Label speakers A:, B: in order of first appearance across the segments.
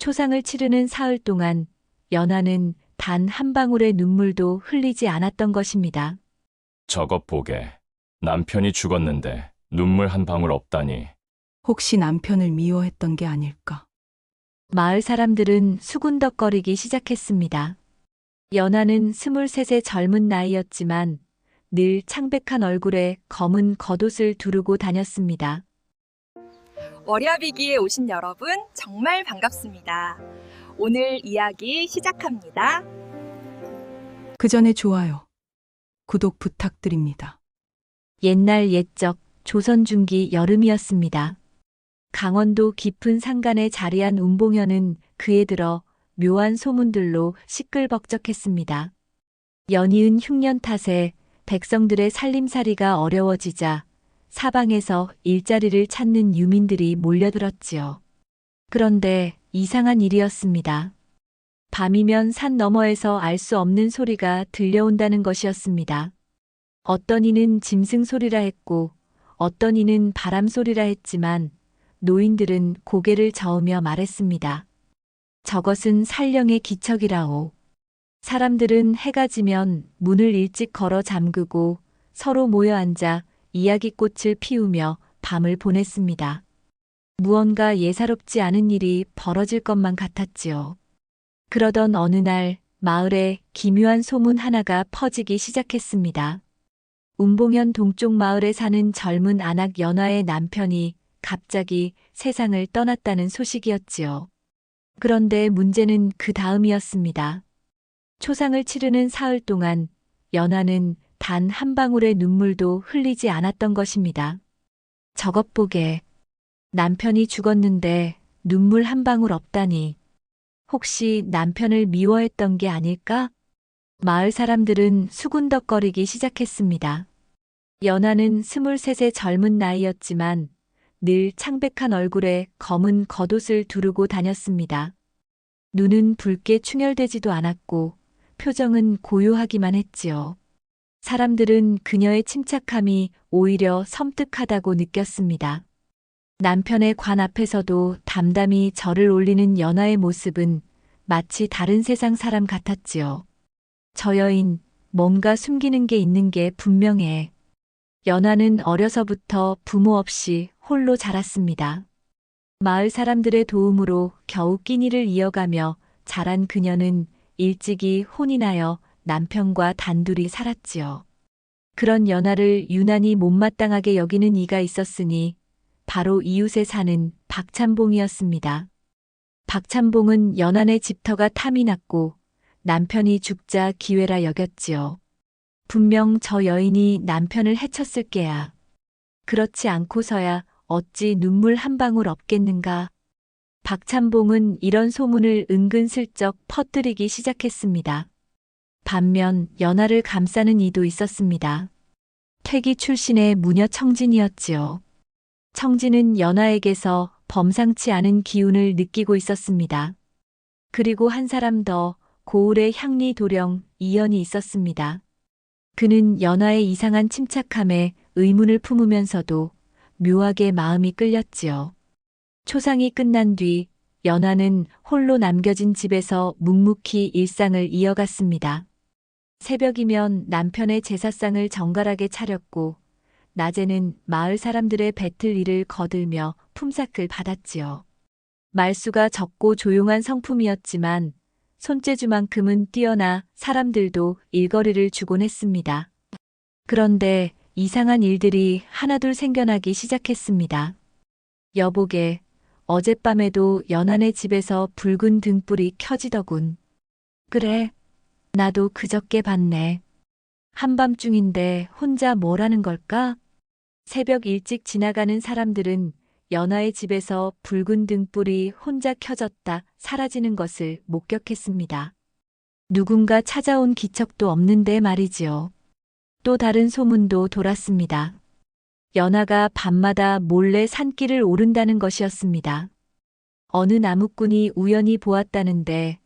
A: 초상을 치르는 사흘 동안 연하는 단 한 방울의 눈물도 흘리지 않았던 것입니다.
B: 저것 보게. 남편이 죽었는데 눈물 한 방울 없다니.
C: 혹시 남편을 미워했던 게 아닐까?
A: 마을 사람들은 수군덕거리기 시작했습니다. 연하는 23의 젊은 나이였지만 늘 창백한 얼굴에 검은 겉옷을 두르고 다녔습니다.
D: 월야비기에 오신 여러분 정말 반갑습니다. 오늘 이야기 시작합니다.
C: 그 전에 좋아요. 구독 부탁드립니다.
A: 옛날 옛적 조선 중기 여름이었습니다. 강원도 깊은 산간에 자리한 운봉현은 그에 들어 묘한 소문들로 시끌벅적했습니다. 연이은 흉년 탓에 백성들의 살림살이가 어려워지자 사방에서 일자리를 찾는 유민들이 몰려들었지요. 그런데 이상한 일이었습니다. 밤이면 산 너머에서 알 수 없는 소리가 들려온다는 것이었습니다. 어떤 이는 짐승 소리라 했고 어떤 이는 바람 소리라 했지만 노인들은 고개를 저으며 말했습니다. 저것은 산령의 기척이라오. 사람들은 해가 지면 문을 일찍 걸어 잠그고 서로 모여 앉아 이야기꽃을 피우며 밤을 보냈습니다. 무언가 예사롭지 않은 일이 벌어질 것만 같았지요. 그러던 어느 날 마을에 기묘한 소문 하나가 퍼지기 시작했습니다. 운봉현 동쪽 마을에 사는 젊은 안악 연화의 남편이 갑자기 세상을 떠났다는 소식이었지요. 그런데 문제는 그 다음이었습니다. 초상을 치르는 사흘 동안 연하는 단 한 방울의 눈물도 흘리지 않았던 것입니다. 저것 보게. 남편이 죽었는데 눈물 한 방울 없다니. 혹시 남편을 미워했던 게 아닐까? 마을 사람들은 수군덕거리기 시작했습니다. 연하는 23의 젊은 나이였지만 늘 창백한 얼굴에 검은 겉옷을 두르고 다녔습니다. 눈은 붉게 충혈되지도 않았고 표정은 고요하기만 했지요. 사람들은 그녀의 침착함이 오히려 섬뜩하다고 느꼈습니다. 남편의 관 앞에서도 담담히 절을 올리는 연하의 모습은 마치 다른 세상 사람 같았지요. 저 여인, 뭔가 숨기는 게 있는 게 분명해. 연하는 어려서부터 부모 없이 홀로 자랐습니다. 마을 사람들의 도움으로 겨우 끼니를 이어가며 자란 그녀는 일찍이 혼이 나여 남편과 단둘이 살았지요. 그런 연하를 유난히 못마땅하게 여기는 이가 있었으니 바로 이웃에 사는 박찬봉이었습니다. 박찬봉은 연한의 집터가 탐이 났고 남편이 죽자 기회라 여겼지요. 분명 저 여인이 남편을 해쳤을 게야. 그렇지 않고서야 어찌 눈물 한 방울 없겠는가. 박찬봉은 이런 소문을 은근슬쩍 퍼뜨리기 시작했습니다. 반면 연하를 감싸는 이도 있었습니다. 태기 출신의 무녀 청진이었지요. 청진은 연하에게서 범상치 않은 기운을 느끼고 있었습니다. 그리고 한 사람 더, 고을의 향리 도령 이연이 있었습니다. 그는 연하의 이상한 침착함에 의문을 품으면서도 묘하게 마음이 끌렸지요. 초상이 끝난 뒤 연하는 홀로 남겨진 집에서 묵묵히 일상을 이어갔습니다. 새벽이면 남편의 제사상을 정갈하게 차렸고 낮에는 마을 사람들의 뱉을 일을 거들며 품삯을 받았지요. 말수가 적고 조용한 성품이었지만 손재주만큼은 뛰어나 사람들도 일거리를 주곤 했습니다. 그런데 이상한 일들이 하나둘 생겨나기 시작했습니다. 여보게, 어젯밤에도 연한의 집에서 붉은 등불이 켜지더군. 그래, 나도 그저께 봤네. 한밤중인데 혼자 뭘 하는 걸까? 새벽 일찍 지나가는 사람들은 연하의 집에서 붉은 등불이 혼자 켜졌다 사라지는 것을 목격했습니다. 누군가 찾아온 기척도 없는데 말이지요. 또 다른 소문도 돌았습니다. 연하가 밤마다 몰래 산길을 오른다는 것이었습니다. 어느 나무꾼이 우연히 보았다는데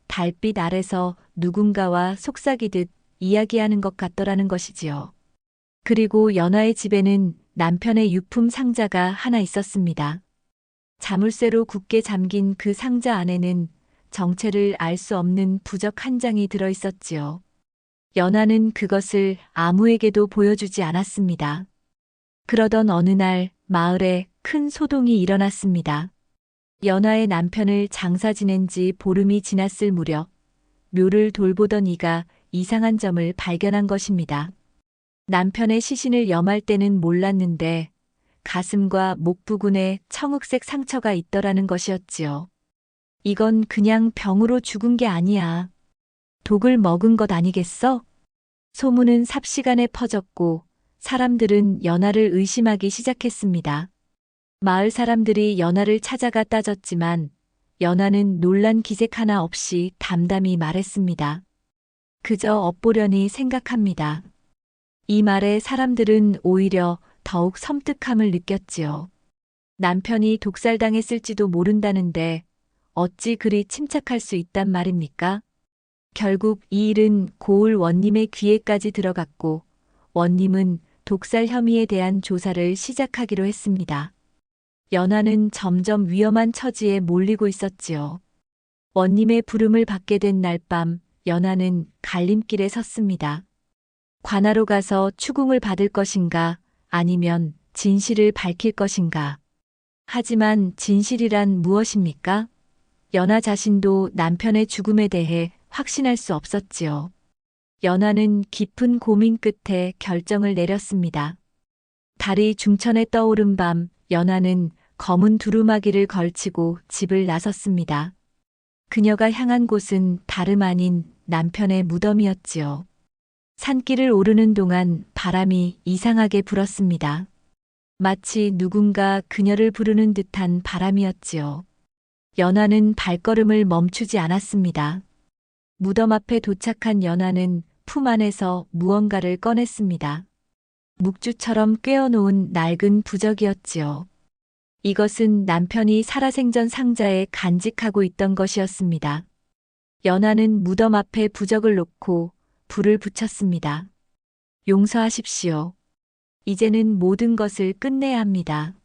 A: 달빛 아래서 누군가와 속삭이듯 이야기하는 것 같더라는 것이지요. 그리고 연하의 집에는 남편의 유품 상자가 하나 있었습니다. 자물쇠로 굳게 잠긴 그 상자 안에는 정체를 알 수 없는 부적 한 장이 들어 있었지요. 연하는 그것을 아무에게도 보여주지 않았습니다. 그러던 어느 날 마을에 큰 소동이 일어났습니다. 연하의 남편을 장사 지낸 지 보름이 지났을 무렵 묘를 돌보던 이가 이상한 점을 발견한 것입니다. 남편의 시신을 염할 때는 몰랐는데 가슴과 목 부근에 청흑색 상처가 있더라는 것이었지요. 이건 그냥 병으로 죽은 게 아니야. 독을 먹은 것 아니겠어? 소문은 삽시간에 퍼졌고 사람들은 연하를 의심하기 시작했습니다. 마을 사람들이 연하를 찾아가 따졌지만 연하는 놀란 기색 하나 없이 담담히 말했습니다. 그저 엿보려니 생각합니다. 이 말에 사람들은 오히려 더욱 섬뜩함을 느꼈지요. 남편이 독살당했을지도 모른다는데 어찌 그리 침착할 수 있단 말입니까? 결국 이 일은 고을 원님의 귀에까지 들어갔고 원님은 독살 혐의에 대한 조사를 시작하기로 했습니다. 연하는 점점 위험한 처지에 몰리고 있었지요. 원님의 부름을 받게 된 날 밤 연하는 갈림길에 섰습니다. 관하로 가서 추궁을 받을 것인가 아니면 진실을 밝힐 것인가. 하지만 진실이란 무엇입니까? 연하 자신도 남편의 죽음에 대해 확신할 수 없었지요. 연하는 깊은 고민 끝에 결정을 내렸습니다. 달이 중천에 떠오른 밤 연하는 검은 두루마기를 걸치고 집을 나섰습니다. 그녀가 향한 곳은 다름 아닌 남편의 무덤이었지요. 산길을 오르는 동안 바람이 이상하게 불었습니다. 마치 누군가 그녀를 부르는 듯한 바람이었지요. 연하는 발걸음을 멈추지 않았습니다. 무덤 앞에 도착한 연하는 품 안에서 무언가를 꺼냈습니다. 묵주처럼 꿰어놓은 낡은 부적이었지요. 이것은 남편이 살아생전 상자에 간직하고 있던 것이었습니다. 연하는 무덤 앞에 부적을 놓고 불을 붙였습니다. 용서하십시오. 이제는 모든 것을 끝내야 합니다.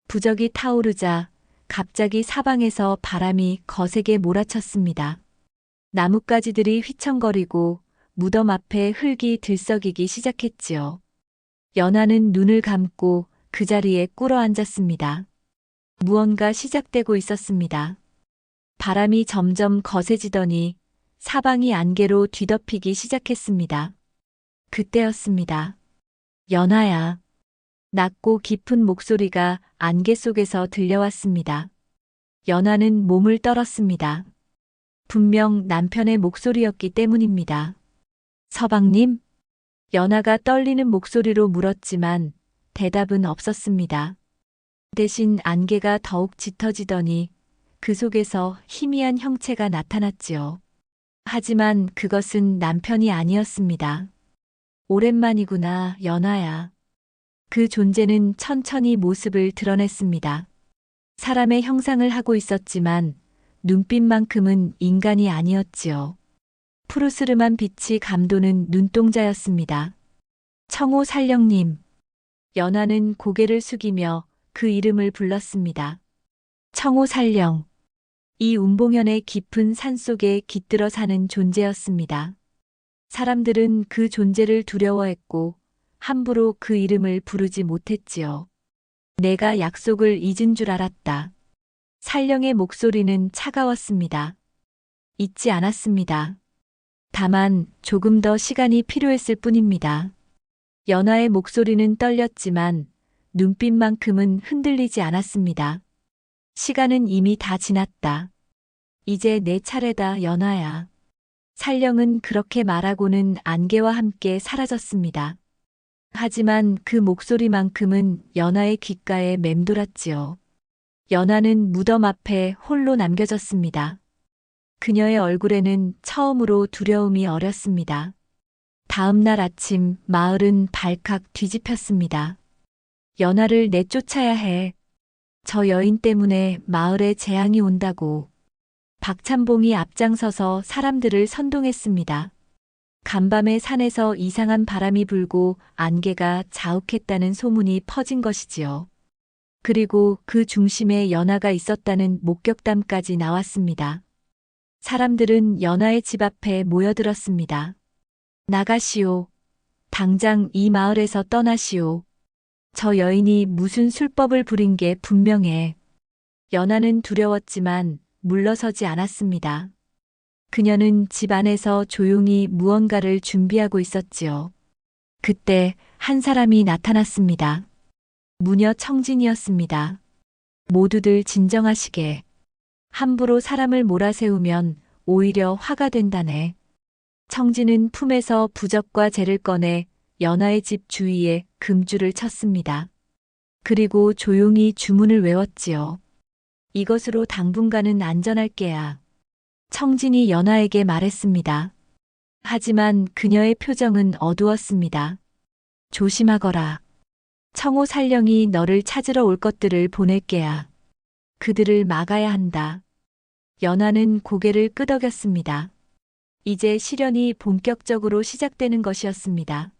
A: 부적이 타오르자 갑자기 사방에서 바람이 거세게 몰아쳤습니다. 나뭇가지들이 휘청거리고 무덤 앞에 흙이 들썩이기 시작했지요. 연하는 눈을 감고 그 자리에 꿇어 앉았습니다. 무언가 시작되고 있었습니다. 바람이 점점 거세지더니 사방이 안개로 뒤덮이기 시작했습니다. 그때였습니다. 연하야. 낮고 깊은 목소리가 안개 속에서 들려왔습니다. 연하는 몸을 떨었습니다. 분명 남편의 목소리였기 때문입니다. 서방님? 연하가 떨리는 목소리로 물었지만 대답은 없었습니다. 대신 안개가 더욱 짙어지더니 그 속에서 희미한 형체가 나타났지요. 하지만 그것은 남편이 아니었습니다. 오랜만이구나, 연하야. 그 존재는 천천히 모습을 드러냈습니다. 사람의 형상을 하고 있었지만 눈빛만큼은 인간이 아니었지요. 푸르스름한 빛이 감도는 눈동자였습니다. 청호 살령님. 연하는 고개를 숙이며 그 이름을 불렀습니다. 청호 살령. 이 운봉현의 깊은 산속에 깃들어 사는 존재였습니다. 사람들은 그 존재를 두려워했고 함부로 그 이름을 부르지 못했지요. 내가 약속을 잊은 줄 알았다. 살령의 목소리는 차가웠습니다. 잊지 않았습니다. 다만 조금 더 시간이 필요했을 뿐입니다. 연하의 목소리는 떨렸지만 눈빛만큼은 흔들리지 않았습니다. 시간은 이미 다 지났다. 이제 내 차례다, 연하야. 살령은 그렇게 말하고는 안개와 함께 사라졌습니다. 하지만 그 목소리만큼은 연하의 귓가에 맴돌았지요. 연하는 무덤 앞에 홀로 남겨졌습니다. 그녀의 얼굴에는 처음으로 두려움이 어렸습니다. 다음 날 아침 마을은 발칵 뒤집혔습니다. 연하를 내쫓아야 해. 저 여인 때문에 마을에 재앙이 온다고. 박찬봉이 앞장서서 사람들을 선동했습니다. 간밤에 산에서 이상한 바람이 불고 안개가 자욱했다는 소문이 퍼진 것이지요. 그리고 그 중심에 연하가 있었다는 목격담까지 나왔습니다. 사람들은 연하의 집 앞에 모여들었습니다. 나가시오. 당장 이 마을에서 떠나시오. 저 여인이 무슨 술법을 부린 게 분명해. 연하는 두려웠지만 물러서지 않았습니다. 그녀는 집 안에서 조용히 무언가를 준비하고 있었지요. 그때 한 사람이 나타났습니다. 무녀 청진이었습니다. 모두들 진정하시게. 함부로 사람을 몰아세우면 오히려 화가 된다네. 청진은 품에서 부적과 재를 꺼내 연하의 집 주위에 금줄을 쳤습니다. 그리고 조용히 주문을 외웠지요. 이것으로 당분간은 안전할 게야. 청진이 연하에게 말했습니다. 하지만 그녀의 표정은 어두웠습니다. 조심하거라. 청호 살령이 너를 찾으러 올 것들을 보낼 게야. 그들을 막아야 한다. 연하는 고개를 끄덕였습니다. 이제 시련이 본격적으로 시작되는 것이었습니다.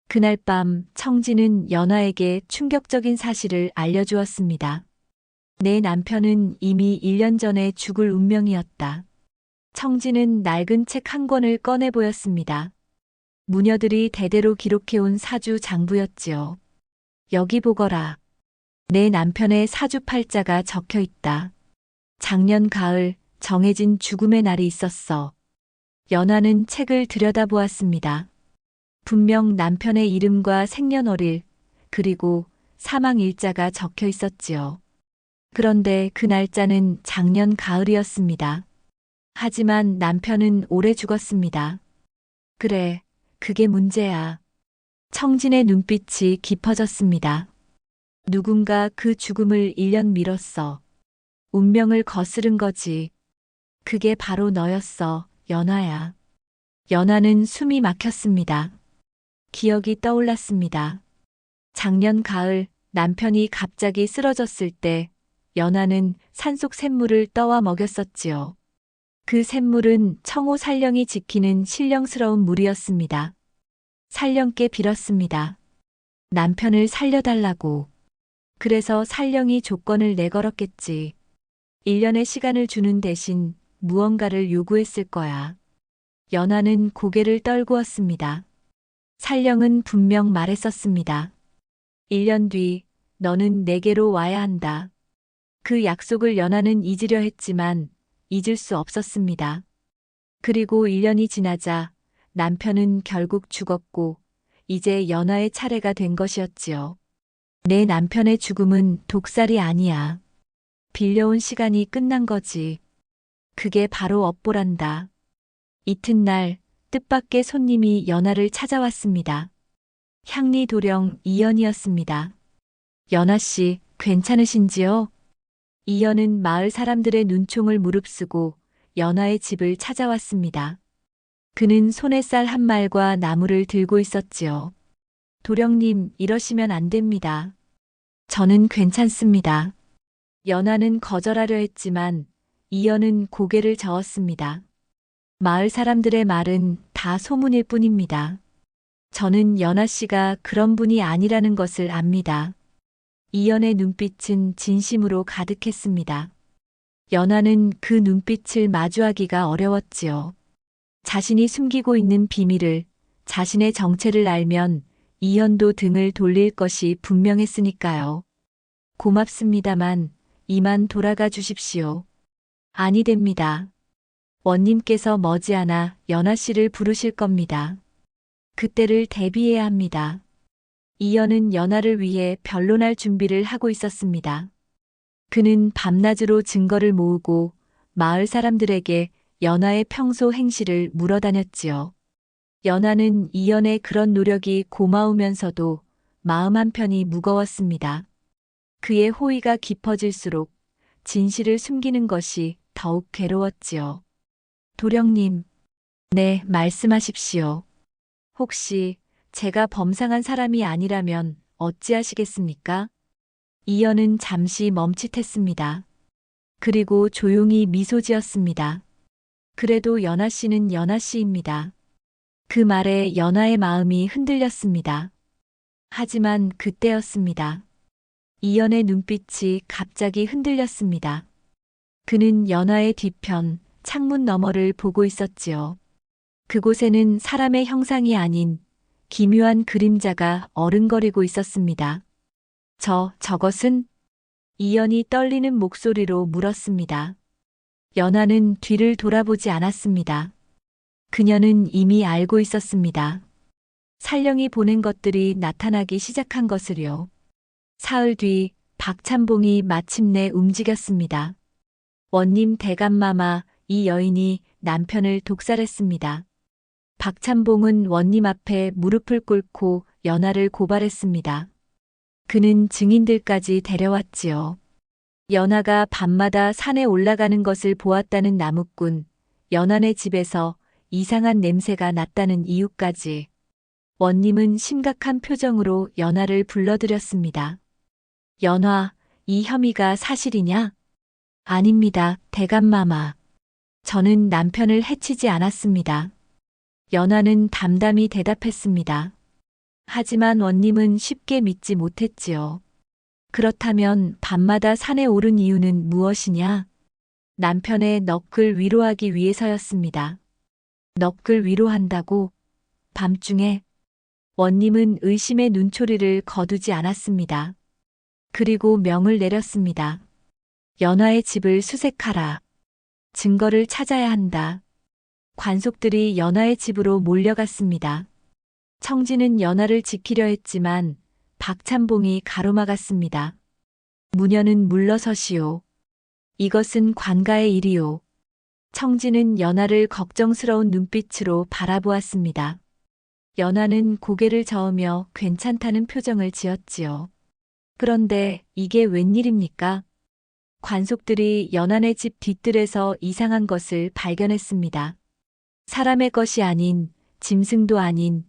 A: 그날 밤 청진은 연하에게 충격적인 사실을 알려주었습니다. 내 남편은 이미 1년 전에 죽을 운명이었다. 청진은 낡은 책 한 권을 꺼내 보였습니다. 무녀들이 대대로 기록해온 사주 장부였지요. 여기 보거라. 내 남편의 사주팔자가 적혀 있다. 작년 가을 정해진 죽음의 날이 있었어. 연하는 책을 들여다보았습니다. 분명 남편의 이름과 생년월일, 그리고 사망일자가 적혀 있었지요. 그런데 그 날짜는 작년 가을이었습니다. 하지만 남편은 오래 죽었습니다. 그래, 그게 문제야. 청진의 눈빛이 깊어졌습니다. 누군가 그 죽음을 1년 미뤘어. 운명을 거스른 거지. 그게 바로 너였어, 연하야. 연하는 숨이 막혔습니다. 기억이 떠올랐습니다. 작년 가을 남편이 갑자기 쓰러졌을 때 연하는 산속 샘물을 떠와 먹였었지요. 그 샘물은 청호 살령이 지키는 신령스러운 물이었습니다. 살령께 빌었습니다. 남편을 살려달라고. 그래서 살령이 조건을 내걸었겠지. 1년의 시간을 주는 대신 무언가를 요구했을 거야. 연하는 고개를 떨구었습니다. 살령은 분명 말했었습니다. 1년 뒤 너는 내게로 와야 한다. 그 약속을 연하는 잊으려 했지만 잊을 수 없었습니다. 그리고 1년이 지나자 남편은 결국 죽었고 이제 연하의 차례가 된 것이었지요. 내 남편의 죽음은 독살이 아니야. 빌려온 시간이 끝난 거지. 그게 바로 업보란다. 이튿날 뜻밖의 손님이 연하를 찾아왔습니다. 향리 도령 이연이었습니다. 연하 씨, 괜찮으신지요? 이연은 마을 사람들의 눈총을 무릅쓰고 연하의 집을 찾아왔습니다. 그는 손에 쌀 한 말과 나무를 들고 있었지요. 도령님, 이러시면 안 됩니다. 저는 괜찮습니다. 연하는 거절하려 했지만 이연은 고개를 저었습니다. 마을 사람들의 말은 다 소문일 뿐입니다. 저는 연하 씨가 그런 분이 아니라는 것을 압니다. 이연의 눈빛은 진심으로 가득했습니다. 연하는 그 눈빛을 마주하기가 어려웠지요. 자신이 숨기고 있는 비밀을, 자신의 정체를 알면 이연도 등을 돌릴 것이 분명했으니까요. 고맙습니다만 이만 돌아가 주십시오. 아니 됩니다. 원님께서 머지않아 연하 씨를 부르실 겁니다. 그때를 대비해야 합니다. 이연은 연하를 위해 변론할 준비를 하고 있었습니다. 그는 밤낮으로 증거를 모으고 마을 사람들에게 연하의 평소 행실을 물어다녔지요. 연하는 이연의 그런 노력이 고마우면서도 마음 한편이 무거웠습니다. 그의 호의가 깊어질수록 진실을 숨기는 것이 더욱 괴로웠지요. 도령님, 네, 말씀하십시오. 혹시 제가 범상한 사람이 아니라면 어찌하시겠습니까? 이연은 잠시 멈칫했습니다. 그리고 조용히 미소 지었습니다. 그래도 연하 씨는 연하 씨입니다. 그 말에 연하의 마음이 흔들렸습니다. 하지만 그때였습니다. 이연의 눈빛이 갑자기 흔들렸습니다. 그는 연화의 뒤편 창문 너머를 보고 있었지요. 그곳에는 사람의 형상이 아닌 기묘한 그림자가 어른거리고 있었습니다. 저것은? 이연이 떨리는 목소리로 물었습니다. 연화는 뒤를 돌아보지 않았습니다. 그녀는 이미 알고 있었습니다. 살령이 보낸 것들이 나타나기 시작한 것을요. 사흘 뒤 박찬봉이 마침내 움직였습니다. 원님 대감마마, 이 여인이 남편을 독살했습니다. 박찬봉은 원님 앞에 무릎을 꿇고 연화를 고발했습니다. 그는 증인들까지 데려왔지요. 연화가 밤마다 산에 올라가는 것을 보았다는 나무꾼, 연화네 집에서 이상한 냄새가 났다는 이유까지. 원님은 심각한 표정으로 연화를 불러들였습니다. 연화, 이 혐의가 사실이냐? 아닙니다, 대감마마. 저는 남편을 해치지 않았습니다. 연화는 담담히 대답했습니다. 하지만 원님은 쉽게 믿지 못했지요. 그렇다면 밤마다 산에 오른 이유는 무엇이냐? 남편의 넋을 위로하기 위해서였습니다. 넋을 위로한다고? 밤중에? 원님은 의심의 눈초리를 거두지 않았습니다. 그리고 명을 내렸습니다. 연화의 집을 수색하라. 증거를 찾아야 한다. 관속들이 연화의 집으로 몰려갔습니다. 청진은 연화를 지키려 했지만 박찬봉이 가로막았습니다. 무녀는 물러서시오. 이것은 관가의 일이오. 청진은 연화를 걱정스러운 눈빛으로 바라보았습니다. 연화는 고개를 저으며 괜찮다는 표정을 지었지요. 그런데 이게 웬일입니까? 관속들이 연화네 집 뒤뜰에서 이상한 것을 발견했습니다. 사람의 것이 아닌, 짐승도 아닌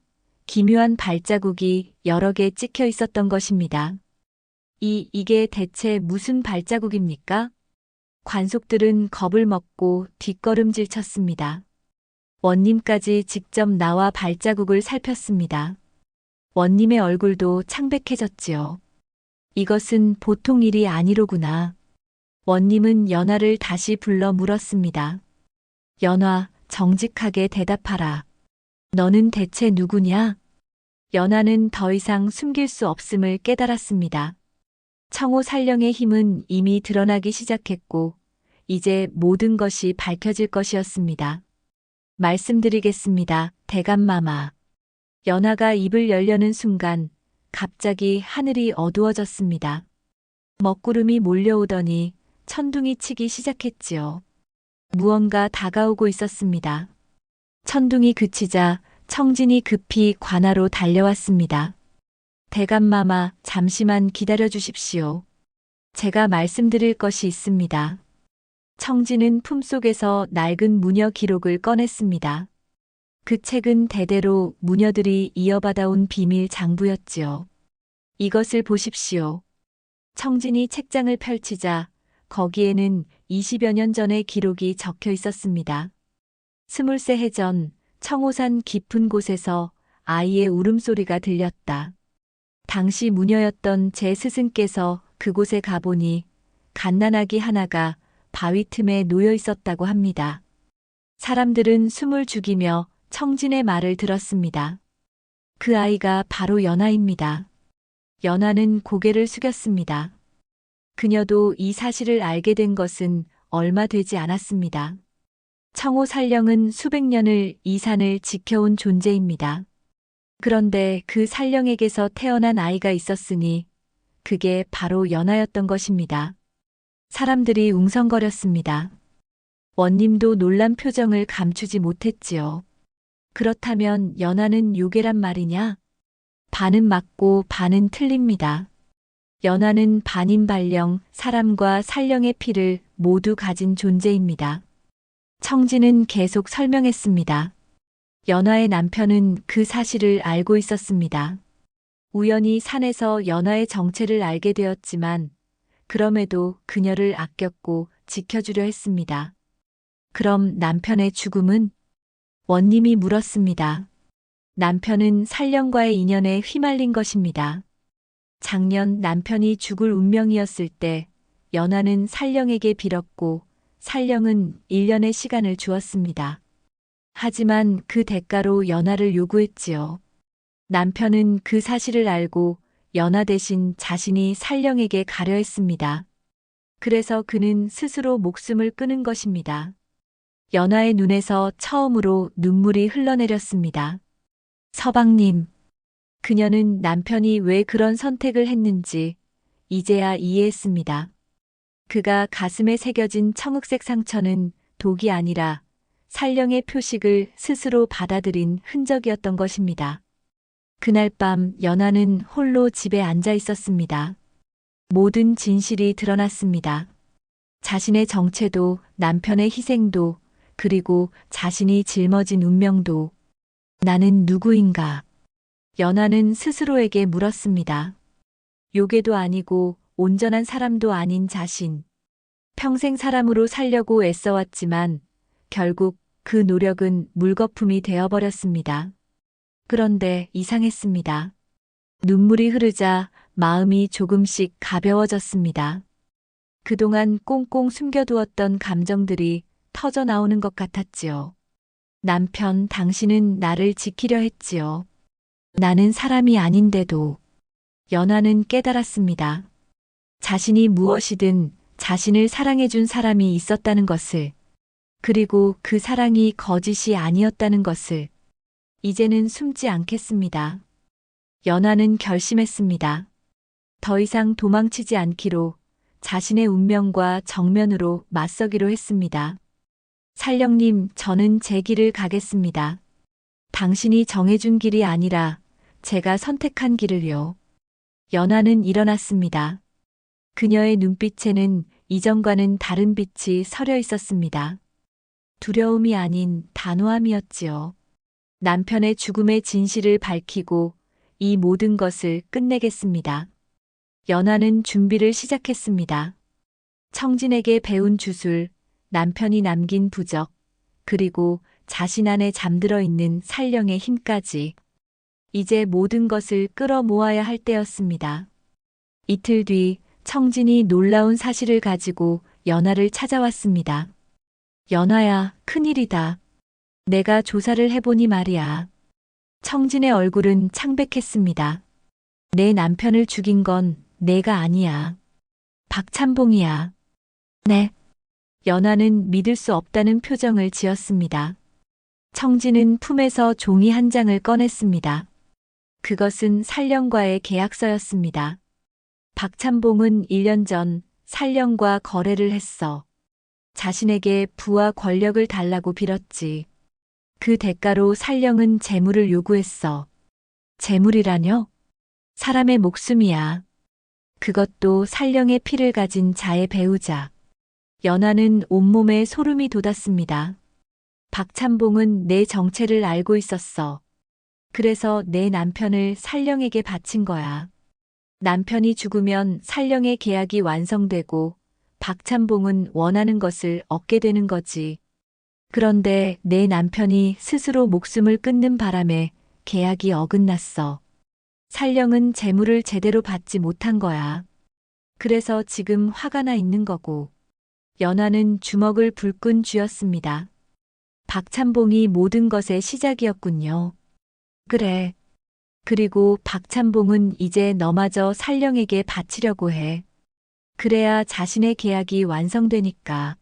A: 기묘한 발자국이 여러 개 찍혀 있었던 것입니다. 이게 대체 무슨 발자국입니까? 관속들은 겁을 먹고 뒷걸음질 쳤습니다. 원님까지 직접 나와 발자국을 살폈습니다. 원님의 얼굴도 창백해졌지요. 이것은 보통 일이 아니로구나. 원님은 연화를 다시 불러 물었습니다. 연화, 정직하게 대답하라. 너는 대체 누구냐? 연화는 더 이상 숨길 수 없음을 깨달았습니다. 청호 살령의 힘은 이미 드러나기 시작했고, 이제 모든 것이 밝혀질 것이었습니다. 말씀드리겠습니다, 대감마마. 연화가 입을 열려는 순간, 갑자기 하늘이 어두워졌습니다. 먹구름이 몰려오더니 천둥이 치기 시작했지요. 무언가 다가오고 있었습니다. 천둥이 그치자 청진이 급히 관하로 달려왔습니다. 대감마마, 잠시만 기다려 주십시오. 제가 말씀드릴 것이 있습니다. 청진은 품속에서 낡은 무녀 기록을 꺼냈습니다. 그 책은 대대로 무녀들이 이어받아온 비밀 장부였지요. 이것을 보십시오. 청진이 책장을 펼치자 거기에는 20여 년 전의 기록이 적혀 있었습니다. 23 해 전 청호산 깊은 곳에서 아이의 울음소리가 들렸다. 당시 무녀였던 제 스승께서 그곳에 가보니 갓난아기 하나가 바위 틈에 놓여 있었다고 합니다. 사람들은 숨을 죽이며 청진의 말을 들었습니다. 그 아이가 바로 연화입니다. 연화는 고개를 숙였습니다. 그녀도 이 사실을 알게 된 것은 얼마 되지 않았습니다. 청호 살령은 수백 년을 이 산을 지켜온 존재입니다. 그런데 그 살령에게서 태어난 아이가 있었으니 그게 바로 연화였던 것입니다. 사람들이 웅성거렸습니다. 원님도 놀란 표정을 감추지 못했지요. 그렇다면 연화는 요괴란 말이냐? 반은 맞고 반은 틀립니다. 연화는 반인발령, 사람과 살령의 피를 모두 가진 존재입니다. 청진은 계속 설명했습니다. 연화의 남편은 그 사실을 알고 있었습니다. 우연히 산에서 연화의 정체를 알게 되었지만 그럼에도 그녀를 아꼈고 지켜주려 했습니다. 그럼 남편의 죽음은? 원님이 물었습니다. 남편은 살령과의 인연에 휘말린 것입니다. 작년 남편이 죽을 운명이었을 때 연하는 살령에게 빌었고 살령은 1년의 시간을 주었습니다. 하지만 그 대가로 연하를 요구했지요. 남편은 그 사실을 알고 연하 대신 자신이 살령에게 가려 했습니다. 그래서 그는 스스로 목숨을 끊은 것입니다. 연하의 눈에서 처음으로 눈물이 흘러내렸습니다. 서방님, 그녀는 남편이 왜 그런 선택을 했는지 이제야 이해했습니다. 그가 가슴에 새겨진 청흑색 상처는 독이 아니라 살령의 표식을 스스로 받아들인 흔적이었던 것입니다. 그날 밤 연하는 홀로 집에 앉아 있었습니다. 모든 진실이 드러났습니다. 자신의 정체도 남편의 희생도 그리고 자신이 짊어진 운명도. 나는 누구인가? 연하는 스스로에게 물었습니다. 요괴도 아니고 온전한 사람도 아닌 자신. 평생 사람으로 살려고 애써왔지만 결국 그 노력은 물거품이 되어버렸습니다. 그런데 이상했습니다. 눈물이 흐르자 마음이 조금씩 가벼워졌습니다. 그동안 꽁꽁 숨겨두었던 감정들이 터져 나오는 것 같았지요. 남편, 당신은 나를 지키려 했지요. 나는 사람이 아닌데도. 연하는 깨달았습니다. 자신이 무엇이든 자신을 사랑해준 사람이 있었다는 것을, 그리고 그 사랑이 거짓이 아니었다는 것을. 이제는 숨지 않겠습니다. 연하는 결심했습니다. 더 이상 도망치지 않기로, 자신의 운명과 정면으로 맞서기로 했습니다. 살령님, 저는 제 길을 가겠습니다. 당신이 정해준 길이 아니라 제가 선택한 길을요. 연하는 일어났습니다. 그녀의 눈빛에는 이전과는 다른 빛이 서려 있었습니다. 두려움이 아닌 단호함이었지요. 남편의 죽음의 진실을 밝히고 이 모든 것을 끝내겠습니다. 연하는 준비를 시작했습니다. 청진에게 배운 주술, 남편이 남긴 부적, 그리고 자신 안에 잠들어 있는 살령의 힘까지. 이제 모든 것을 끌어모아야 할 때였습니다. 이틀 뒤 청진이 놀라운 사실을 가지고 연하를 찾아왔습니다. 연하야, 큰일이다. 내가 조사를 해보니 말이야. 청진의 얼굴은 창백했습니다. 내 남편을 죽인 건 내가 아니야. 박찬봉이야. 네. 연하는 믿을 수 없다는 표정을 지었습니다. 청진은 품에서 종이 한 장을 꺼냈습니다. 그것은 살령과의 계약서였습니다. 박찬봉은 1년 전 살령과 거래를 했어. 자신에게 부와 권력을 달라고 빌었지. 그 대가로 살령은 재물을 요구했어. 재물이라뇨? 사람의 목숨이야. 그것도 살령의 피를 가진 자의 배우자. 연하는 온몸에 소름이 돋았습니다. 박찬봉은 내 정체를 알고 있었어. 그래서 내 남편을 살령에게 바친 거야. 남편이 죽으면 살령의 계약이 완성되고 박찬봉은 원하는 것을 얻게 되는 거지. 그런데 내 남편이 스스로 목숨을 끊는 바람에 계약이 어긋났어. 살령은 재물을 제대로 받지 못한 거야. 그래서 지금 화가 나 있는 거고. 연하는 주먹을 불끈 쥐었습니다. 박찬봉이 모든 것의 시작이었군요. 그래. 그리고 박찬봉은 이제 너마저 살령에게 바치려고 해. 그래야 자신의 계약이 완성되니까.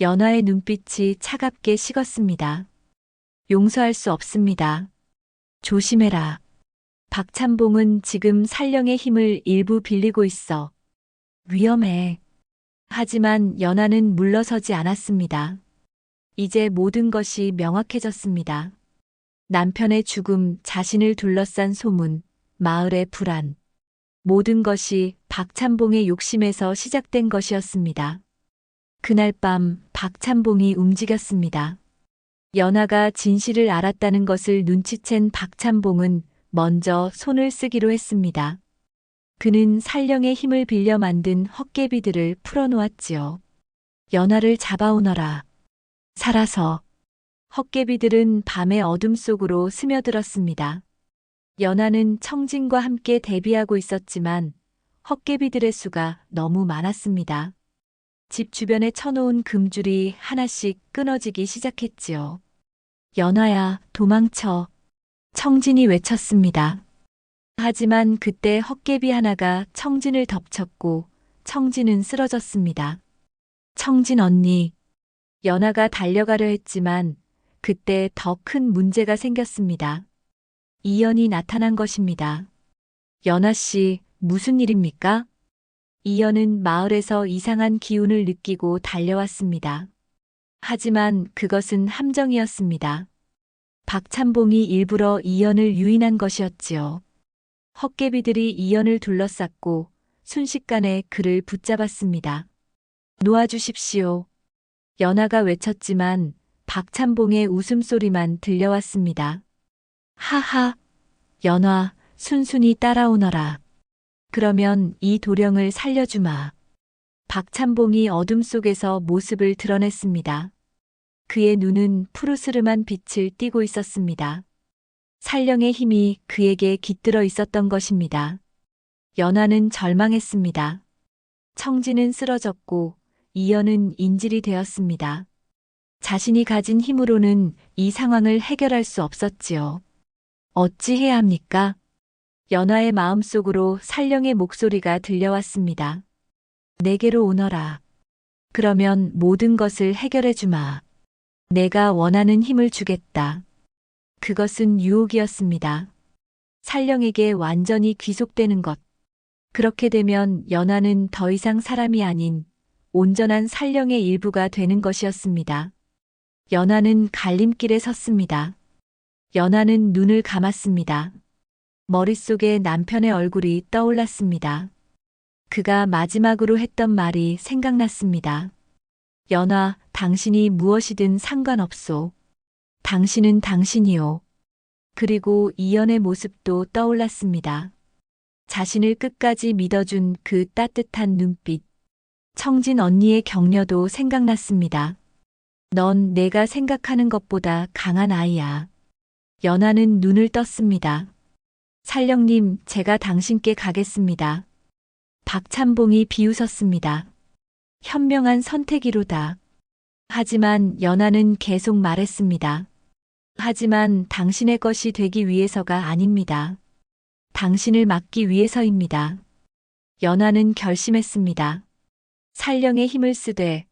A: 연하의 눈빛이 차갑게 식었습니다. 용서할 수 없습니다. 조심해라. 박찬봉은 지금 살령의 힘을 일부 빌리고 있어. 위험해. 하지만 연하는 물러서지 않았습니다. 이제 모든 것이 명확해졌습니다. 남편의 죽음, 자신을 둘러싼 소문, 마을의 불안. 모든 것이 박찬봉의 욕심에서 시작된 것이었습니다. 그날 밤 박찬봉이 움직였습니다. 연하가 진실을 알았다는 것을 눈치챈 박찬봉은 먼저 손을 쓰기로 했습니다. 그는 살령의 힘을 빌려 만든 헛개비들을 풀어놓았지요. 연하를 잡아오너라. 살아서. 헛개비들은 밤의 어둠 속으로 스며들었습니다. 연하는 청진과 함께 대비하고 있었지만 헛개비들의 수가 너무 많았습니다. 집 주변에 쳐놓은 금줄이 하나씩 끊어지기 시작했지요. 연하야, 도망쳐. 청진이 외쳤습니다. 하지만 그때 헛개비 하나가 청진을 덮쳤고 청진은 쓰러졌습니다. 청진 언니. 연하가 달려가려 했지만 그때 더 큰 문제가 생겼습니다. 이연이 나타난 것입니다. 연하 씨, 무슨 일입니까? 이연은 마을에서 이상한 기운을 느끼고 달려왔습니다. 하지만 그것은 함정이었습니다. 박찬봉이 일부러 이연을 유인한 것이었지요. 헛개비들이 이연을 둘러쌌고 순식간에 그를 붙잡았습니다. 놓아주십시오. 연하가 외쳤지만 박찬봉의 웃음소리만 들려왔습니다. 하하, 연하, 순순히 따라오너라. 그러면 이 도령을 살려주마. 박찬봉이 어둠 속에서 모습을 드러냈습니다. 그의 눈은 푸르스름한 빛을 띠고 있었습니다. 살령의 힘이 그에게 깃들어 있었던 것입니다. 연하는 절망했습니다. 청진은 쓰러졌고 이연은 인질이 되었습니다. 자신이 가진 힘으로는 이 상황을 해결할 수 없었지요. 어찌해야 합니까? 연하의 마음속으로 살령의 목소리가 들려왔습니다. 내게로 오너라. 그러면 모든 것을 해결해 주마. 내가 원하는 힘을 주겠다. 그것은 유혹이었습니다. 살령에게 완전히 귀속되는 것. 그렇게 되면 연하는 더 이상 사람이 아닌 온전한 살령의 일부가 되는 것이었습니다. 연하는 갈림길에 섰습니다. 연하는 눈을 감았습니다. 머릿속에 남편의 얼굴이 떠올랐습니다. 그가 마지막으로 했던 말이 생각났습니다. 연하, 당신이 무엇이든 상관없소. 당신은 당신이요. 그리고 이연의 모습도 떠올랐습니다. 자신을 끝까지 믿어준 그 따뜻한 눈빛. 청진 언니의 격려도 생각났습니다. 넌 내가 생각하는 것보다 강한 아이야. 연하는 눈을 떴습니다. 살령님, 제가 당신께 가겠습니다. 박찬봉이 비웃었습니다. 현명한 선택이로다. 하지만 연하는 계속 말했습니다. 하지만 당신의 것이 되기 위해서가 아닙니다. 당신을 막기 위해서입니다. 연하는 결심했습니다. 살령의 힘을 쓰되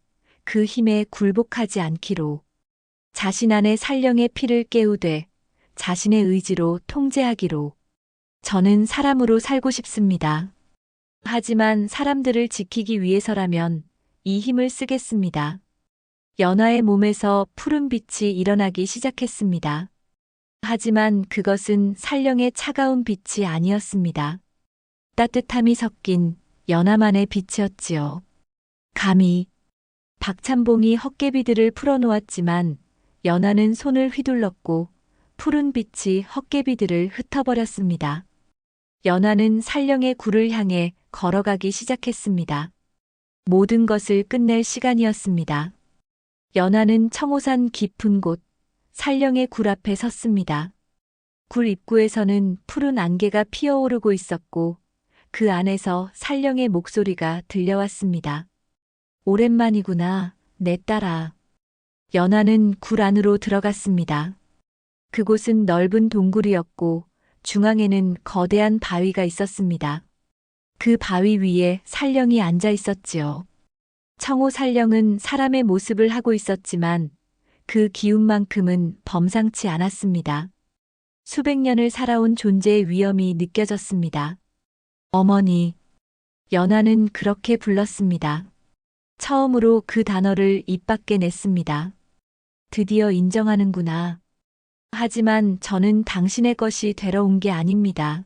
A: 그 힘에 굴복하지 않기로. 자신 안에 살령의 피를 깨우되 자신의 의지로 통제하기로. 저는 사람으로 살고 싶습니다. 하지만 사람들을 지키기 위해서라면 이 힘을 쓰겠습니다. 연하의 몸에서 푸른 빛이 일어나기 시작했습니다. 하지만 그것은 살령의 차가운 빛이 아니었습니다. 따뜻함이 섞인 연하만의 빛이었지요. 감히 박찬봉이 헛개비들을 풀어놓았지만 연하는 손을 휘둘렀고 푸른 빛이 헛개비들을 흩어버렸습니다. 연하는 살령의 굴을 향해 걸어가기 시작했습니다. 모든 것을 끝낼 시간이었습니다. 연하는 청호산 깊은 곳, 살령의 굴 앞에 섰습니다. 굴 입구에서는 푸른 안개가 피어오르고 있었고 그 안에서 살령의 목소리가 들려왔습니다. 오랜만이구나, 내 딸아. 연하는 굴 안으로 들어갔습니다. 그곳은 넓은 동굴이었고 중앙에는 거대한 바위가 있었습니다. 그 바위 위에 살령이 앉아 있었지요. 청호 살령은 사람의 모습을 하고 있었지만 그 기운만큼은 범상치 않았습니다. 수백 년을 살아온 존재의 위엄이 느껴졌습니다. 어머니. 연하는 그렇게 불렀습니다. 처음으로 그 단어를 입 밖에 냈습니다. 드디어 인정하는구나. 하지만 저는 당신의 것이 되러 온 게 아닙니다.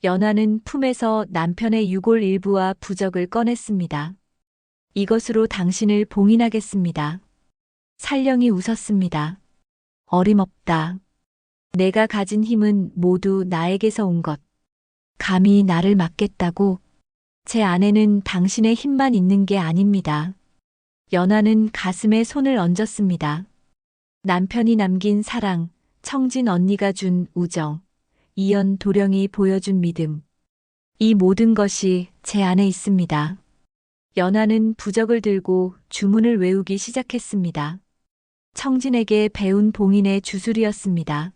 A: 연하는 품에서 남편의 유골 일부와 부적을 꺼냈습니다. 이것으로 당신을 봉인하겠습니다. 살령이 웃었습니다. 어림없다. 내가 가진 힘은 모두 나에게서 온 것. 감히 나를 막겠다고? 제 안에는 당신의 힘만 있는 게 아닙니다. 연하는 가슴에 손을 얹었습니다. 남편이 남긴 사랑, 청진 언니가 준 우정, 이연 도령이 보여준 믿음. 이 모든 것이 제 안에 있습니다. 연하는 부적을 들고 주문을 외우기 시작했습니다. 청진에게 배운 봉인의 주술이었습니다.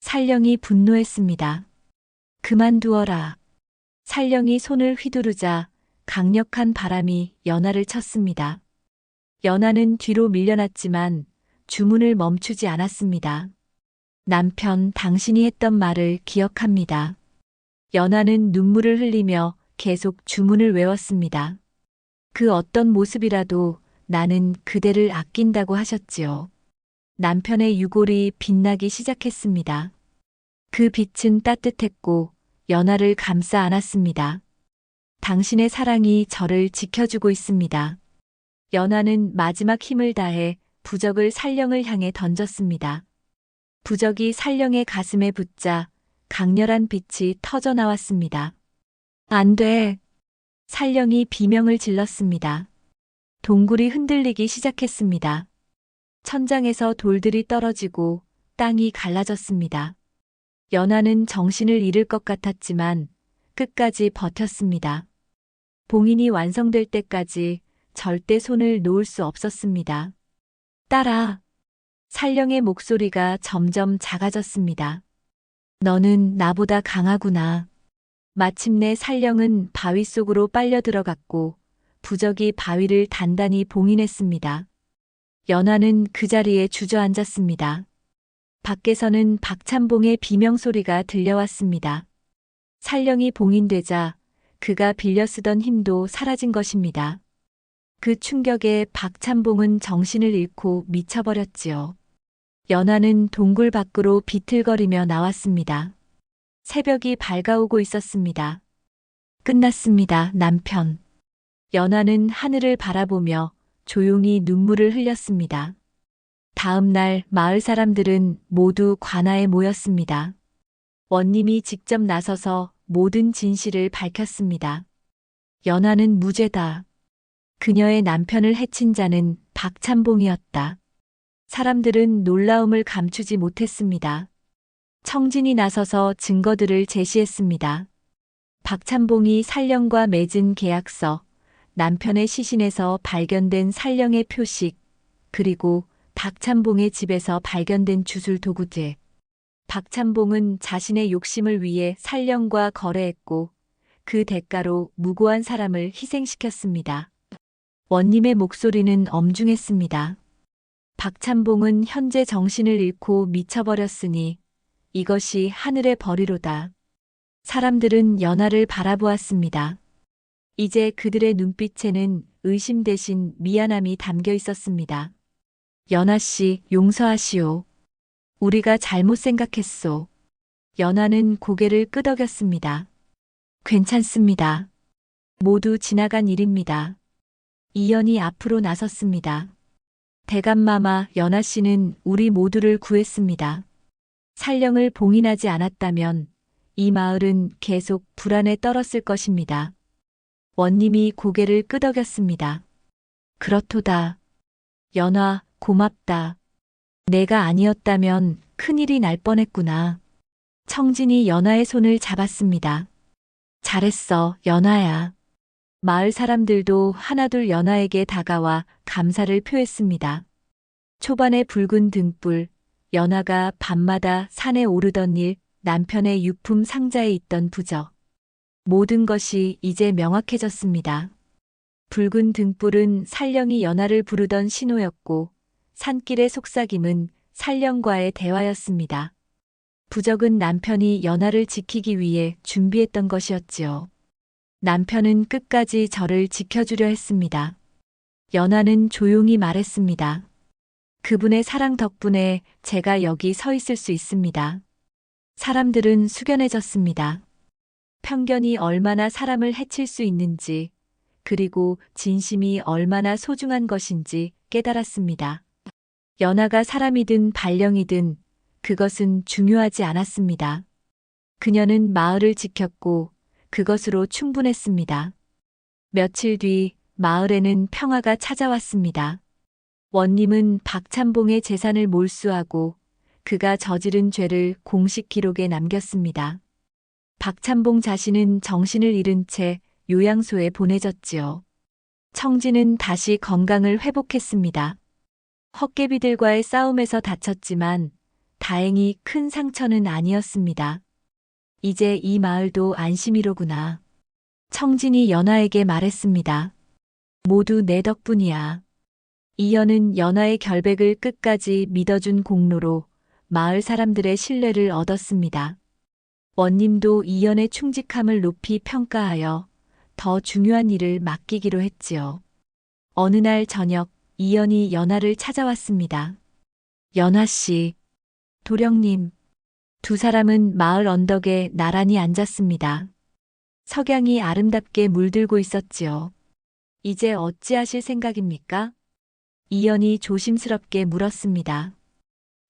A: 살령이 분노했습니다. 그만두어라. 살령이 손을 휘두르자 강력한 바람이 연하를 쳤습니다. 연하는 뒤로 밀려났지만 주문을 멈추지 않았습니다. 남편, 당신이 했던 말을 기억합니다. 연하는 눈물을 흘리며 계속 주문을 외웠습니다. 그 어떤 모습이라도 나는 그대를 아낀다고 하셨지요. 남편의 유골이 빛나기 시작했습니다. 그 빛은 따뜻했고 연하를 감싸 안았습니다. 당신의 사랑이 저를 지켜주고 있습니다. 연하는 마지막 힘을 다해 부적을 살령을 향해 던졌습니다. 부적이 살령의 가슴에 붙자 강렬한 빛이 터져 나왔습니다. 안 돼. 살령이 비명을 질렀습니다. 동굴이 흔들리기 시작했습니다. 천장에서 돌들이 떨어지고 땅이 갈라졌습니다. 연하는 정신을 잃을 것 같았지만 끝까지 버텼습니다. 봉인이 완성될 때까지 절대 손을 놓을 수 없었습니다. 딸아. 살령의 목소리가 점점 작아졌습니다. 너는 나보다 강하구나. 마침내 살령은 바위 속으로 빨려 들어갔고 부적이 바위를 단단히 봉인했습니다. 연하는 그 자리에 주저앉았습니다. 밖에서는 박찬봉의 비명소리가 들려왔습니다. 살령이 봉인되자 그가 빌려 쓰던 힘도 사라진 것입니다. 그 충격에 박찬봉은 정신을 잃고 미쳐버렸지요. 연하는 동굴 밖으로 비틀거리며 나왔습니다. 새벽이 밝아오고 있었습니다. 끝났습니다, 남편. 연하는 하늘을 바라보며 조용히 눈물을 흘렸습니다. 다음 날 마을 사람들은 모두 관아에 모였습니다. 원님이 직접 나서서 모든 진실을 밝혔습니다. 연하는 무죄다. 그녀의 남편을 해친 자는 박찬봉이었다. 사람들은 놀라움을 감추지 못했습니다. 청진이 나서서 증거들을 제시했습니다. 박찬봉이 살령과 맺은 계약서, 남편의 시신에서 발견된 살령의 표식, 그리고 박찬봉의 집에서 발견된 주술 도구들. 박찬봉은 자신의 욕심을 위해 살령과 거래했고 그 대가로 무고한 사람을 희생시켰습니다. 원님의 목소리는 엄중했습니다. 박찬봉은 현재 정신을 잃고 미쳐버렸으니 이것이 하늘의 벌이로다. 사람들은 연하를 바라보았습니다. 이제 그들의 눈빛에는 의심 대신 미안함이 담겨 있었습니다. 연하 씨, 용서하시오. 우리가 잘못 생각했소. 연하는 고개를 끄덕였습니다. 괜찮습니다. 모두 지나간 일입니다. 이연이 앞으로 나섰습니다. 대감마마, 연하 씨는 우리 모두를 구했습니다. 살령을 봉인하지 않았다면 이 마을은 계속 불안에 떨었을 것입니다. 원님이 고개를 끄덕였습니다. 그렇도다. 연하, 고맙다. 내가 아니었다면 큰일이 날 뻔했구나. 청진이 연하의 손을 잡았습니다. 잘했어, 연하야. 마을 사람들도 하나둘 연하에게 다가와 감사를 표했습니다. 초반의 붉은 등불, 연하가 밤마다 산에 오르던 일, 남편의 유품 상자에 있던 부적. 모든 것이 이제 명확해졌습니다. 붉은 등불은 살령이 연하를 부르던 신호였고 산길의 속삭임은 살령과의 대화였습니다. 부적은 남편이 연하를 지키기 위해 준비했던 것이었지요. 남편은 끝까지 저를 지켜주려 했습니다. 연하는 조용히 말했습니다. 그분의 사랑 덕분에 제가 여기 서 있을 수 있습니다. 사람들은 숙연해졌습니다. 편견이 얼마나 사람을 해칠 수 있는지, 그리고 진심이 얼마나 소중한 것인지 깨달았습니다. 연하가 사람이든 발령이든 그것은 중요하지 않았습니다. 그녀는 마을을 지켰고 그것으로 충분했습니다. 며칠 뒤 마을에는 평화가 찾아왔습니다. 원님은 박찬봉의 재산을 몰수하고 그가 저지른 죄를 공식 기록에 남겼습니다. 박찬봉 자신은 정신을 잃은 채 요양소에 보내졌지요. 청진은 다시 건강을 회복했습니다. 헛개비들과의 싸움에서 다쳤지만 다행히 큰 상처는 아니었습니다. 이제 이 마을도 안심이로구나. 청진이 연아에게 말했습니다. 모두 내 덕분이야. 이연은 연아의 결백을 끝까지 믿어준 공로로 마을 사람들의 신뢰를 얻었습니다. 원님도 이연의 충직함을 높이 평가하여 더 중요한 일을 맡기기로 했지요. 어느 날 저녁 이연이 연아를 찾아왔습니다. 연아 씨, 도령님. 두 사람은 마을 언덕에 나란히 앉았습니다. 석양이 아름답게 물들고 있었지요. 이제 어찌하실 생각입니까? 이연이 조심스럽게 물었습니다.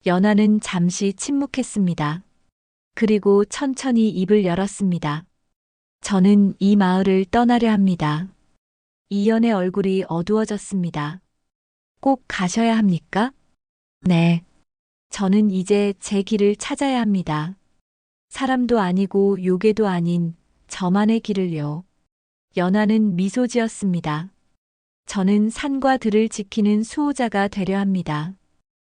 A: 연아는 잠시 침묵했습니다. 그리고 천천히 입을 열었습니다. 저는 이 마을을 떠나려 합니다. 이연의 얼굴이 어두워졌습니다. 꼭 가셔야 합니까? 네. 저는 이제 제 길을 찾아야 합니다. 사람도 아니고 요괴도 아닌 저만의 길을요. 연아는 미소 지었습니다. 저는 산과 들을 지키는 수호자가 되려 합니다.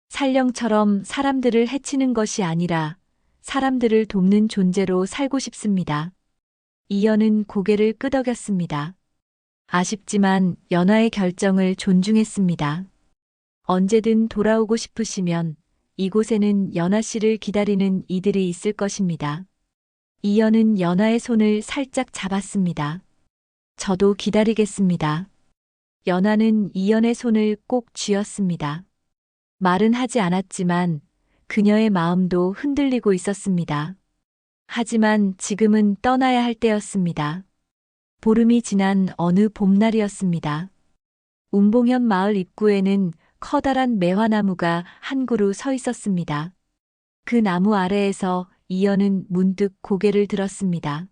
A: 산령처럼 사람들을 해치는 것이 아니라 사람들을 돕는 존재로 살고 싶습니다. 이연은 고개를 끄덕였습니다. 아쉽지만 연아의 결정을 존중했습니다. 언제든 돌아오고 싶으시면 이곳에는 연아 씨를 기다리는 이들이 있을 것입니다. 이연은 연아의 손을 살짝 잡았습니다. 저도 기다리겠습니다. 연아는 이연의 손을 꼭 쥐었습니다. 말은 하지 않았지만 그녀의 마음도 흔들리고 있었습니다. 하지만 지금은 떠나야 할 때였습니다. 보름이 지난 어느 봄날이었습니다. 운봉현 마을 입구에는 커다란 매화나무가 한 그루 서 있었습니다. 그 나무 아래에서 이연은 문득 고개를 들었습니다.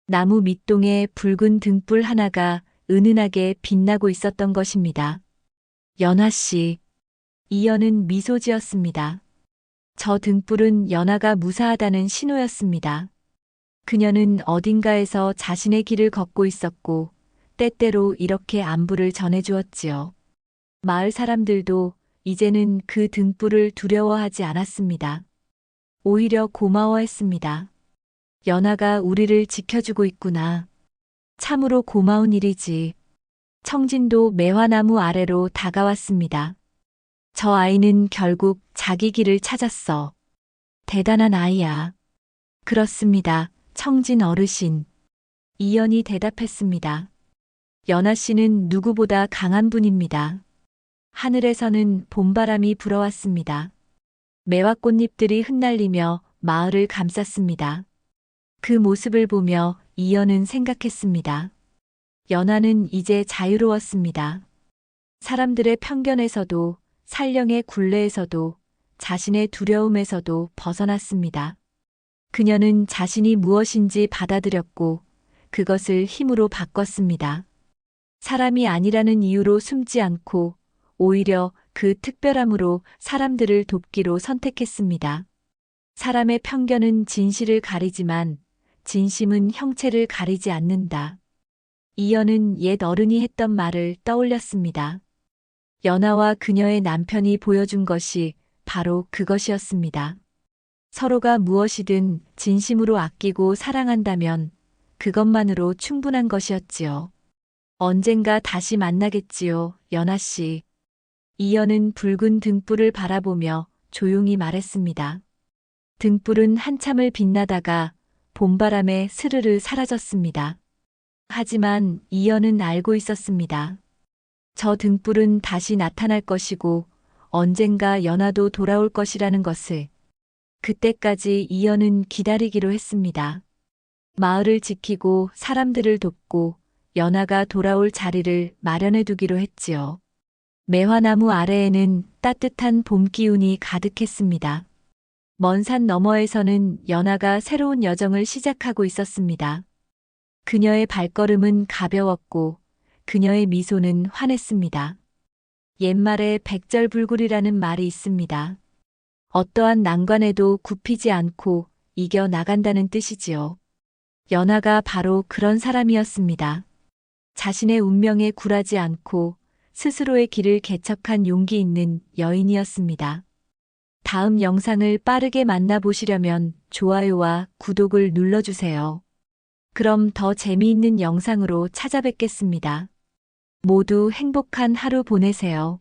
A: 나무 밑동에 붉은 등불 하나가 은은하게 빛나고 있었던 것입니다. 연아 씨. 이연은 미소 지었습니다. 저 등불은 연아가 무사하다는 신호였습니다. 그녀는 어딘가에서 자신의 길을 걷고 있었고 때때로 이렇게 안부를 전해주었지요. 마을 사람들도 이제는 그 등불을 두려워하지 않았습니다. 오히려 고마워했습니다. 연아가 우리를 지켜주고 있구나. 참으로 고마운 일이지. 청진도 매화나무 아래로 다가왔습니다. 저 아이는 결국 자기 길을 찾았어. 대단한 아이야. 그렇습니다. 청진 어르신. 이연이 대답했습니다. 연아 씨는 누구보다 강한 분입니다. 하늘에서는 봄바람이 불어왔습니다. 매화꽃잎들이 흩날리며 마을을 감쌌습니다. 그 모습을 보며 이연은 생각했습니다. 연아는 이제 자유로웠습니다. 사람들의 편견에서도 산령의 굴레에서도 자신의 두려움에서도 벗어났습니다. 그녀는 자신이 무엇인지 받아들였고 그것을 힘으로 바꿨습니다. 사람이 아니라는 이유로 숨지 않고 오히려 그 특별함으로 사람들을 돕기로 선택했습니다. 사람의 편견은 진실을 가리지만 진심은 형체를 가리지 않는다. 이연은 옛 어른이 했던 말을 떠올렸습니다. 연아와 그녀의 남편이 보여준 것이 바로 그것이었습니다. 서로가 무엇이든 진심으로 아끼고 사랑한다면 그것만으로 충분한 것이었지요. 언젠가 다시 만나겠지요, 연아 씨. 이연은 붉은 등불을 바라보며 조용히 말했습니다. 등불은 한참을 빛나다가 봄바람에 스르르 사라졌습니다. 하지만 이연은 알고 있었습니다. 저 등불은 다시 나타날 것이고 언젠가 연아도 돌아올 것이라는 것을. 그때까지 이연은 기다리기로 했습니다. 마을을 지키고 사람들을 돕고 연아가 돌아올 자리를 마련해 두기로 했지요. 매화나무 아래에는 따뜻한 봄 기운이 가득했습니다. 먼 산 너머에서는 연아가 새로운 여정을 시작하고 있었습니다. 그녀의 발걸음은 가벼웠고 그녀의 미소는 환했습니다. 옛말에 백절불굴이라는 말이 있습니다. 어떠한 난관에도 굽히지 않고 이겨 나간다는 뜻이지요. 연하가 바로 그런 사람이었습니다. 자신의 운명에 굴하지 않고 스스로의 길을 개척한 용기 있는 여인이었습니다. 다음 영상을 빠르게 만나보시려면 좋아요와 구독을 눌러주세요. 그럼 더 재미있는 영상으로 찾아뵙겠습니다. 모두 행복한 하루 보내세요.